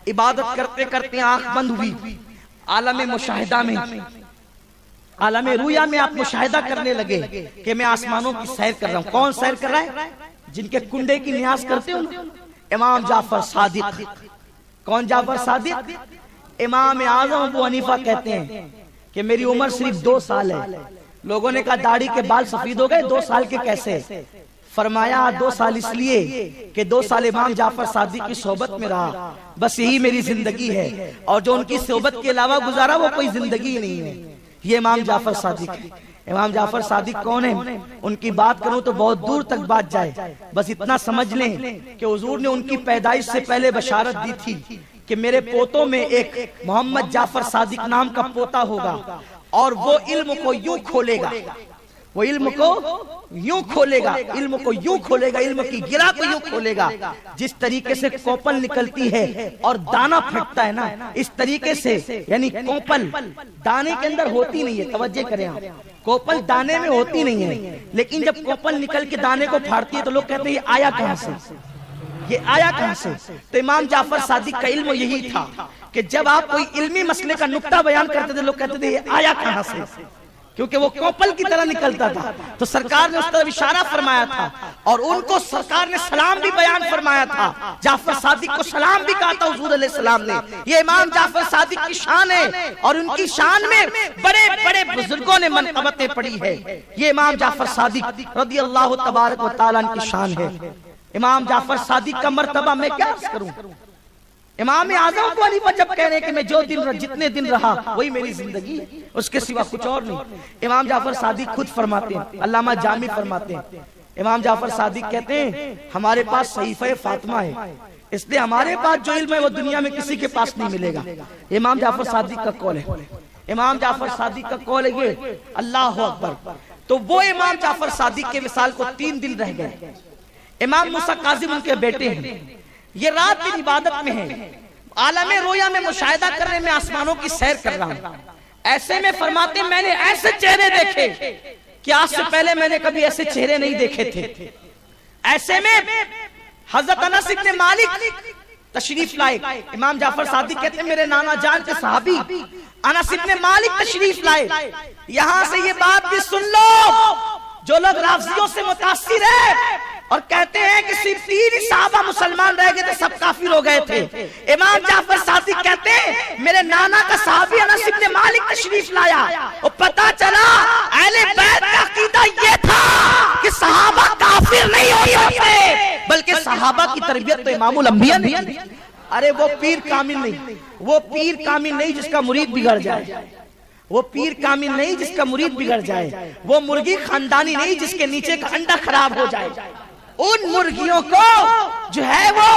عبادت کرتے کرتے آنکھ بند ہوئی، عالم مشاہدہ میں، عالم رویا میں آپ مشاہدہ کرنے لگے کہ میں آسمانوں کی سیر کر رہا ہوں. کون سیر کر رہا ہے؟ جن کے کنڈے کی نیاز کرتے ہو، امام جعفر صادق. کون جعفر صادق؟ امام اعظم ابو حنیفہ کہتے ہیں کہ میری عمر صرف 2 سال ہے. لوگوں نے کہا داڑھی کے بال سفید ہو گئے، 2 سال کے کیسے؟ فرمایا 2 سال اس لیے کہ 2 سال امام جعفر صادق کی صحبت میں رہا، بس یہی میری زندگی ہے، اور جو ان کی صحبت کے علاوہ گزارا وہ کوئی زندگی نہیں ہے. یہ امام جعفر صادق ہے. امام جعفر صادق کون ہے؟ ان کی بات کروں تو بہت دور تک بات جائے، بس اتنا سمجھ لیں کہ حضور نے ان کی پیدائش سے پہلے بشارت دی تھی کہ میرے پوتوں میں ایک محمد جعفر صادق نام کا پوتا ہوگا، اور وہ علم کو یوں کھولے گا، وہ علم کو یوں کھولے گا، علم کو یوں کھولے گا، علم کی گرہ کو یوں کھولے گا جس طریقے سے کوپل نکلتی ہے اور دانا پھٹتا ہے نا، اس طریقے سے. یعنی کوپل دانے کے اندر ہوتی نہیں ہے، توجہ کریں آپ، کوپل دانے میں ہوتی نہیں ہے، لیکن جب کوپل نکل کے دانے کو پھاڑتی ہے تو لوگ کہتے ہیں یہ آیا کہاں سے، یہ آیا کہاں سے؟ تو امام جعفر صادق کا علم یہی تھا کہ جب آپ کوئی علمی مسئلے کا نقطہ بیان کرتے تھے لوگ کہتے تھے یہ آیا کہاں سے، کیونکہ وہ کوپل کی طرح نکلتا تھا. تو سرکار نے اس طرح اشارہ فرمایا تھا، اور ان کو سرکار نے سلام بھی بیان فرمایا تھا. جعفر صادق کو سلام بھی کہا تھا حضور علیہ السلام نے. یہ امام جعفر صادق کی شان ہے، اور ان کی شان میں بڑے بڑے بزرگوں نے منقبتیں پڑھی ہے. یہ امام جعفر صادق رضی اللہ تبارک و تعالیٰ کی شان ہے. امام جعفر صادق کا مرتبہ میں کیا عرض کروں. امام اعظم کو علی جب کہہ رہے ہیں کہ میں جو جتنے دن رہا وہی میری زندگی ہے، اس کے سوا کچھ اور نہیں. امام جعفر صادق خود فرماتے ہیں، علامہ جامی فرماتے ہیں، امام جعفر صادق کہتے ہیں ہمارے پاس صحیفہ فاطمہ ہے، اس لیے ہمارے پاس جو علم ہے وہ دنیا میں کسی کے پاس نہیں ملے گا. امام جعفر صادق کا قول ہے. امام جعفر صادق کا قول ہے یہ، اللہ اکبر. تو وہ امام جعفر صادق کے وصال کو 3 دن رہ گئے. امام موسیٰ کاظم ان کے بیٹے ہیں. یہ رات دن عبادت میں ہے، عالم رویا میں مشاہدہ کرنے میں آسمانوں کی سیر کر رہا ہوں. ایسے میں فرماتے میں نے ایسے چہرے دیکھے کہ آج سے پہلے میں نے کبھی ایسے چہرے نہیں دیکھے تھے. ایسے میں حضرت انس بن مالک تشریف لائے. امام جعفر صادق کہتے ہیں میرے نانا جان کے صحابی انس بن مالک تشریف لائے. یہاں سے یہ بات بھی سن لو جو لوگ رافضیوں سے متاثر ہے، اور کہتے ہیں کہ صرف 3 صحابہ مسلمان رہ گئے تھے، سب کافر ہو گئے تھے۔ امام جعفر صادق کہتے ہیں میرے نانا کا صحابی انس بن مالک تشریف لایا اور پتا چلا اہل بیت کا عقیدہ یہ تھا کہ صحابہ کافر نہیں ہو سکتے، بلکہ صحابہ کی تربیت تو امام الانبیاء نے کی۔ ارے وہ پیر کامل نہیں، وہ پیر کامل نہیں جس کا مرید بگڑ جائے، وہ پیر کامل نہیں جس کا مرید بگڑ جائے، وہ مرغی خاندانی نہیں جس کے نیچے کا انڈا خراب ہو جائے۔ ان مرغیوں کو جو ہے وہ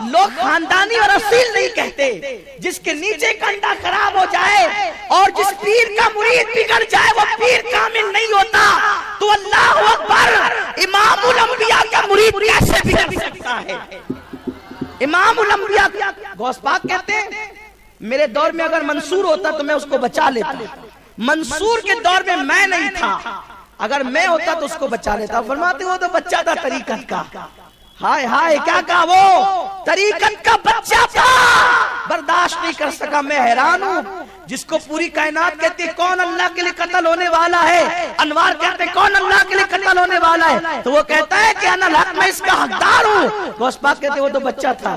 لوگ خاندانی اور اصیل نہیں کہتے، جس کے نیچے کا انڈا خراب ہو جائے اور جس پیر کا مرید بگڑ جائے وہ پیر کامل نہیں ہوتا۔ تو اللہ اکبر، امام الانبیاء کا مرید کیسے بگڑ سکتا ہے؟ امام الانبیاء غوث پاک کہتے ہیں میرے دور میں اگر منصور ہوتا تو میں اس کو بچا لیتا، منصور کے دور میں میں نہیں تھا، اگر میں ہوتا تو اس کو بچا لیتا۔ فرماتے وہ تو بچہ تھا طریقت کا، ہائے ہائے کیا کہا، وہ طریقت کا بچہ تھا، برداشت نہیں کر سکا۔ میں حیران ہوں جس کو پوری کائنات کہتی ہے کون اللہ کے لیے قتل ہونے والا ہے، انوار کہتے ہیں کون اللہ کے لیے قتل ہونے والا ہے، تو وہ کہتا ہے کہ انا الحق، میں اس کا حقدار ہوں۔ غوث پاک کہتے ہیں وہ تو بچہ تھا۔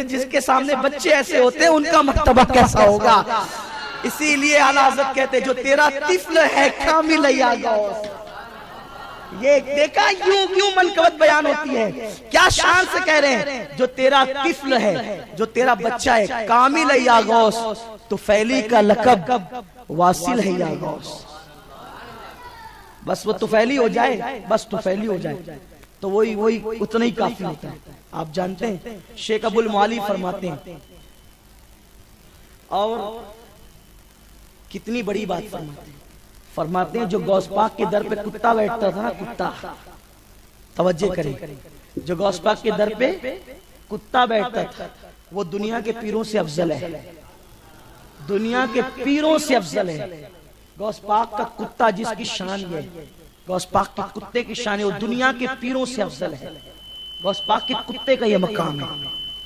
جس کے سامنے بچے ایسے ہوتے ہیں ان کا مرتبہ کیسا ہوگا؟ اسی لیے اعلیٰ حضرت کہتے ہیں جو تیرا طفل ہے کامل ہے یا غوث۔ یہ دیکھا یوں منقبت بیان ہوتی ہے، کیا شان سے کہہ رہے ہیں جو تیرا طفل ہے، جو تیرا بچہ ہے کامل ہے یا غوث، تو فیلی کا لقب واصل ہے یا غوث۔ بس وہ طفیلی ہو جائے، بس طفیلی ہو جائے تو وہی اتنا ہی کافی ہوتا ہے۔ آپ جانتے ہیں شیخ ابو المعالی فرماتے ہیں، اور کتنی بڑی بات فرماتے ہیں جو غوث پاک کے در پہ کتا بیٹھتا تھا نا، کتا، توجہ کریں، جو غوث پاک کے در پہ کتا بیٹھتا تھا وہ دنیا کے پیروں سے افضل ہے، دنیا کے پیروں سے افضل ہے۔ غوث پاک کا کتا جس کی شان ہے، غوث پاک کے کتے کی شان ہے، وہ دنیا کے پیروں سے افضل ہے۔ غوث پاک کے کتے کا یہ مقام ہے۔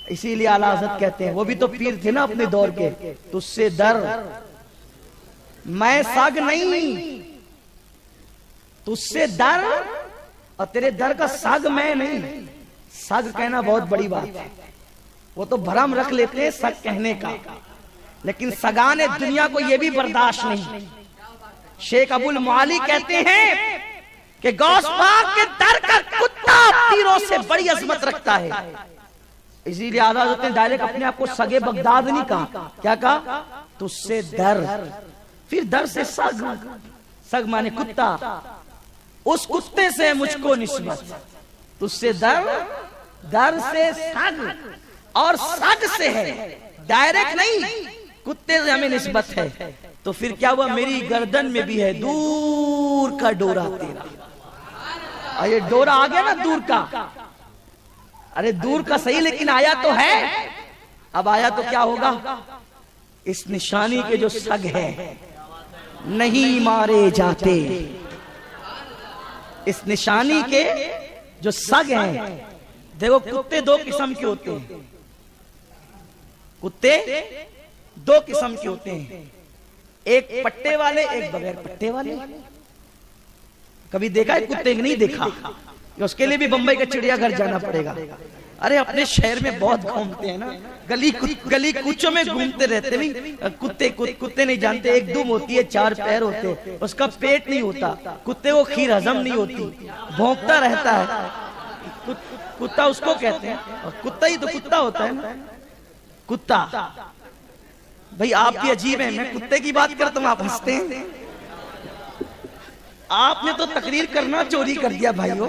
اسی لیے اعلیٰ حضرت کہتے ہیں وہ بھی تو پیر تھے نا اپنے دور کے، تو اس سے در میں سگ نہیں، تو اس سے در اور تیرے در کا سگ میں نہیں۔ سگ کہنا بہت بڑی بات ہے، وہ تو بھرم رکھ لیتے ہیں سگ کہنے کا، لیکن سگان دنیا کو یہ بھی برداشت نہیں۔ شیخ ابو المعالی کہتے ہیں کہ غوث پاک کے در کا کتا پیروں سے بڑی عظمت رکھتا ہے۔ اسی لیے اعلیٰ حضرت نے ڈائریکٹ اپنے آپ کو سگے بغداد نہیں کہا، کیا کہا؟ تو اس سے در، پھر در سے سگ، سگ مانے کتا، اس کتے سے مجھ کو نسبت، تو اس سے در، در سے سگ، اور سگ سے ہے، ڈائریکٹ نہیں، کتے سے ہمیں نسبت ہے۔ تو پھر کیا ہوا؟ میری گردن میں بھی ہے دور کا ڈورا تیرا۔ اور یہ ڈورا آ گیا نا دور کا، ارے دور کا صحیح لیکن آیا تو ہے۔ اب آیا تو کیا ہوگا؟ اس نشانی کے جو سگ ہے نہیں مارے جاتے، اس نشانی کے جو سگ ہیں۔ دیکھو کتے دو قسم کے ہوتے ہیں، کتے دو قسم کے ہوتے ہیں، ایک پٹے والے ایک بغیر پٹے والے۔ کبھی دیکھا ہے کتے نہیں دیکھا؟ اس کے لیے بھی بمبئی کا چڑیا گھر جانا پڑے گا۔ ارے اپنے شہر میں بہت گھومتے ہیں نا، گلی کوچوں میں گھومتے رہتے، نہیں کتے نہیں جانتے ایک دم ہوتی ہے، 4 پیر ہوتے، اس کا پیٹ نہیں ہوتا، کتے کو کھیر ہضم نہیں ہوتی، بھونکتا رہتا ہے، کتا اس کو کہتے ہیں، اور کتا ہی تو کتا ہوتا ہے نا، کتا۔ بھئی آپ بھی عجیب ہیں، میں کتے کی بات کرتا ہوں آپ ہنستے ہیں۔ آپ نے تو تقریر کرنا چوری کر دیا بھائیو،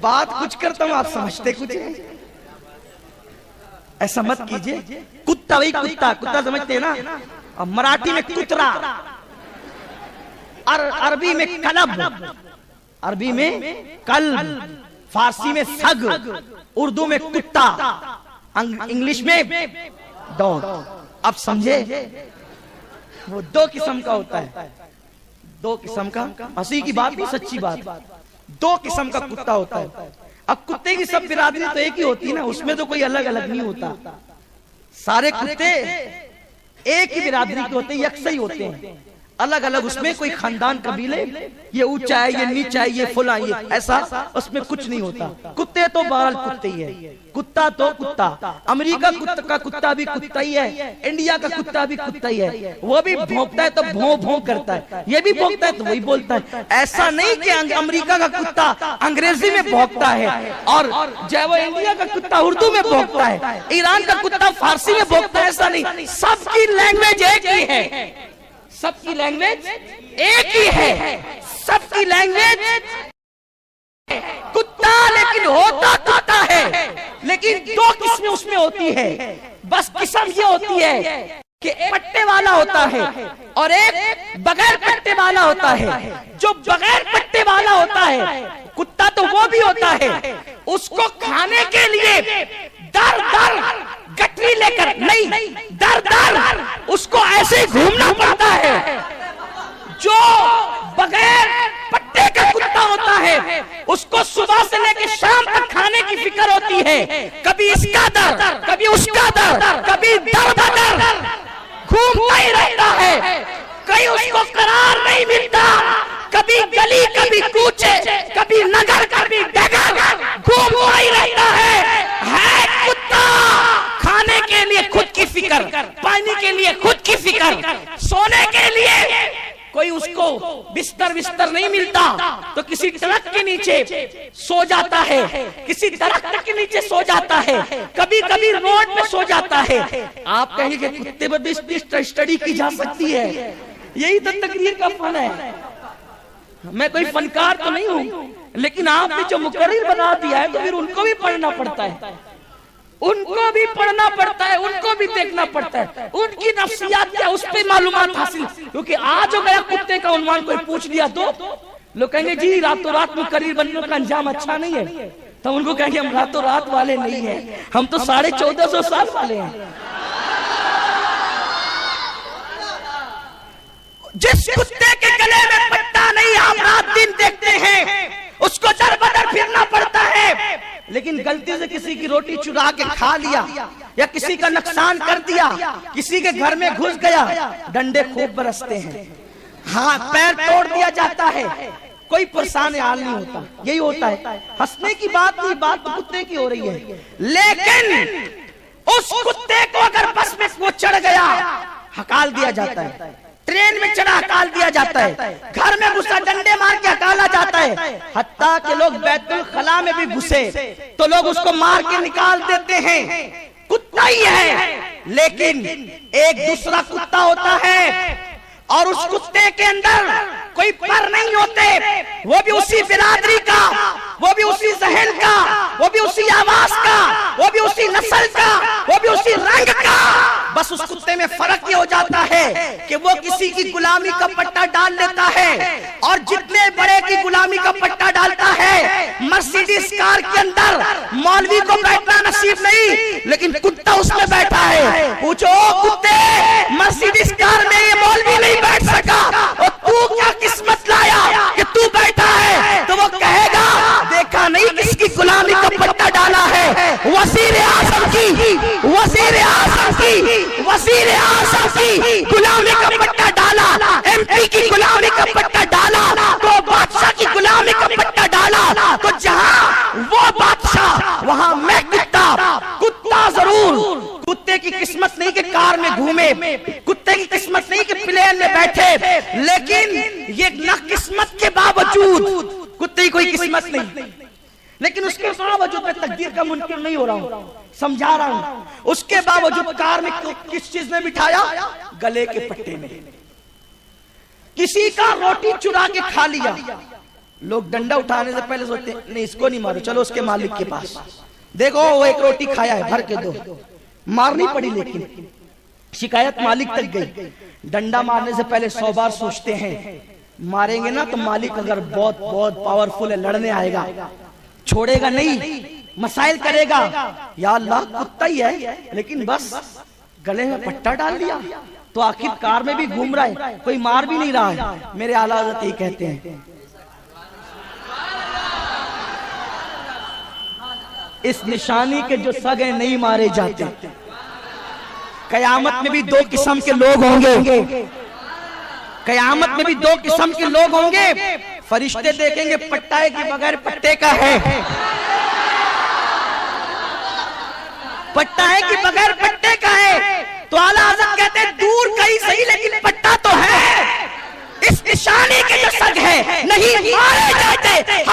بات کچھ کرتا ہوں آپ سمجھتے کچھ ہیں، ایسا مت کیجئے۔ کتا وہی کتا، کتا سمجھتے ہیں نا، اور مراٹھی میں کترا، عربی میں کلب، عربی میں کلب، فارسی میں سگ، اردو میں کتا، انگلش میں ڈاگ۔ اب سمجھے وہ 2 قسم کا ہوتا ہے، 2 قسم کا، ہنسی کی بات نہیں سچی بات، 2 قسم کا کتا ہوتا ہے۔ اب کتے کی سب برادری تو ایک ہی ہوتی ہے نا، اس میں تو کوئی الگ الگ نہیں ہوتا، سارے کتے ایک ہی برادری کے ہوتے ہیں، یکساں ہی ہوتے ہیں۔ الگ الگ اس میں کوئی خاندان قبیلے، یہ اونچا ہے، یہ نیچا ہے، یہ فلاں، یہ ایسا اس میں کچھ نہیں ہوتا. کتے تو بہرحال کتے ہی ہے، کتا تو کتا. امریکہ کا کتا بھی کتا ہی ہے، انڈیا کا کتا بھی کتا ہی ہے. وہ بھی بھونکتا ہے تو بھون بھون کرتا ہے، یہ بھی بھونکتا ہے تو وہی بولتا ہے. ایسا نہیں کہ امریکہ کا کتا انگریزی میں بھونکتا ہے اور جو انڈیا کا کتا اردو میں بھونکتا ہے، ایران کا کتا فارسی میں بھونکتا ہے. ایسا نہیں، سب کی لینگویج ایک ہی ہے، سب کی لینگویج ایک ہی ہے، سب کی لینگویج کتا لیکن ہوتا کتا ہے. لیکن دو قسمیں اس میں ہوتی ہے. بس قسم یہ ہوتی ہے کہ ایک پٹے والا ہوتا ہے اور ایک بغیر پٹے والا ہوتا ہے. جو بغیر پٹے والا ہوتا ہے کتا تو وہ بھی ہوتا ہے، اس کو کھانے کے لیے در در گٹری لے کر نہیں، در در اس کو ایسے گھومنا پڑتا ہے. جو بغیر پٹے کا کتا ہوتا ہے اس کو صبح سے لے کے شام تک کھانے کی فکر ہوتی ہے. کبھی اس کا در، کبھی اس کا در، کبھی در بدر گھومتا ہی رہتا ہے. کہیں اس کو قرار نہیں ملتا. کبھی گلی، کبھی کوچے، کبھی نگر، کبھی ڈگر گھومتا ہی رہتا ہے. کتا کھانے کے لیے خود کی فکر، پانی کے لیے خود کی فکر، سونے کے لیے کوئی اس کو بستر نہیں ملتا تو کسی درخت کے نیچے سو جاتا ہے، کسی درخت کے نیچے سو جاتا ہے، کبھی کبھی روڈ پہ سو جاتا ہے. آپ کہیں کہ کتے پر بھی اسٹڈی کی جا سکتی ہے. یہی تو تقریر کا فن ہے. میں کوئی فنکار تو نہیں ہوں، لیکن آپ نے جو مقرر بنا دیا ہے تو پھر ان کو بھی پڑھنا پڑتا ہے، ان کو بھی پڑھنا پڑتا ہے، ان کو بھی دیکھنا پڑتا ہے. ان کی نفسیات کیا، اس پہ معلومات حاصل. کیونکہ آج ہو گیا کتے کا عنوان کوئی پوچھ لیا تو لوگ کہیں گے جی راتوں رات مقرر بننے کا انجام اچھا نہیں ہے. تو ان کو کہیں گے ہم راتوں رات والے نہیں ہیں، ہم تو 1450 سال والے ہیں. جس کتے کے گلے میں پٹا نہیں آپ رات دن دیکھتے ہیں اس کو در بدر پھرنا پڑتا ہے. لیکن غلطی سے کسی کی روٹی چرا کے کھا لیا یا کسی کا نقصان کر دیا، کسی کے گھر میں گھس گیا، ڈنڈے خوب برستے ہیں، ہاں پیر توڑ دیا جاتا ہے، کوئی پریشان حال نہیں ہوتا. یہی ہوتا ہے. ہنسنے کی بات نہیں، بات تو کتے کی ہو رہی ہے. لیکن اس کتے کو اگر بس میں وہ چڑھ گیا ہکال دیا جاتا ہے، ٹرین میں چڑھا ہکال دیا جاتا ہے، گھر میں گھسا ڈنڈے مار کے ہکالا جاتا ہے. حتیٰ کہ لوگ بیت الخلا میں بھی گھسے تو لوگ اس کو مار کے نکال دیتے ہیں. کتا ہی ہے، لیکن ایک دوسرا کتا ہوتا ہے اور اس کتے کے اندر کوئی پر نہیں ہوتے. وہ بھی اسی برادری کا، وہ بھی اسی ذہن کا، وہ بھی اسی آواز کا، وہ بھی اسی نسل کا، وہ بھی اسی رنگ کا. بس اس کتے میں فرق یہ ہو جاتا ہے کہ وہ کسی کی غلامی کا پٹا ڈال لیتا ہے اور جتنے بڑے کی غلامی کا پٹا ڈالتا ہے. مرسیڈیز کار کے اندر مولوی کو بیٹھنا نصیب نہیں، لیکن کتا اس میں بیٹھا ہے. پوچھو کتے مرسیڈیز کار میں یہ مولوی نہیں بیٹھ سکا اور تو کیا قسمت لایا کہ تو بیٹھا ہے؟ تو وہ کہے گا دیکھا نہیں کس کی غلامی کا پٹا ڈالا ہے، وزیر اعظم کی، وزیر اعظم کی، وزیر اعظم کی غلامی کا پٹا ڈالا، ایم پی کی غلامی کا پٹا ڈالا، تو بادشاہ کی غلامی کا پٹا ڈالا. تو جہاں وہ بادشاہ وہاں میں کتا. کتا ضرور، کتے کی قسمت نہیں کہ کار میں گھومے، کتے کی قسمت نہیں کہ پلین میں بیٹھے، لیکن یہ نہ قسمت کے باوجود کتے کی کوئی قسمت نہیں، لیکن اس کے باوجود میں تقدیر کا منکر نہیں ہو رہا ہوں، سمجھا رہا ہوں. اس کے باوجود کار میں کس چیز میں بٹھایا؟ گلے کے پٹے میں. کسی کا روٹی چرا کے کھا لیا، لوگ ڈنڈا اٹھانے سے پہلے سوچتے ہیں نہیں اس کو نہیں مارو، چلو اس کے مالک کے پاس. دیکھو وہ ایک روٹی کھایا ہے، بھر کے دو. مارنی پڑی، لیکن شکایت مالک تک گئی. ڈنڈا مارنے سے پہلے 100 بار سوچتے ہیں ماریں گے نا تو مالک اگر بہت بہت پاورفل ہے لڑنے آئے گا، چھوڑے گا نہیں، مسائل کرے گا. یا اللہ کتا ہی ہے لیکن بس گلے میں پٹا ڈال دیا تو آخر کار میں بھی گھوم رہا ہے، کوئی مار بھی نہیں رہا ہے. میرے اعلیٰ حضرت یہ کہتے ہیں اس نشانی کے جو سگے نہیں مارے جاتے، قیامت میں بھی 2 قسم کے لوگ ہوں گے. قیامت میں بھی دو قسم کے لوگ ہوں گے. فرشتے دیکھیں گے پٹا ہے کہ بغیر پٹے کا ہے, پٹا ہے کہ بغیر پٹے کا ہے. تو اعلیٰ حضرت کہتے ہیں دور کہیں صحیح لیکن پٹا تو ہے. اس نشانی کے جو سگ ہے نہیں مارے جاتے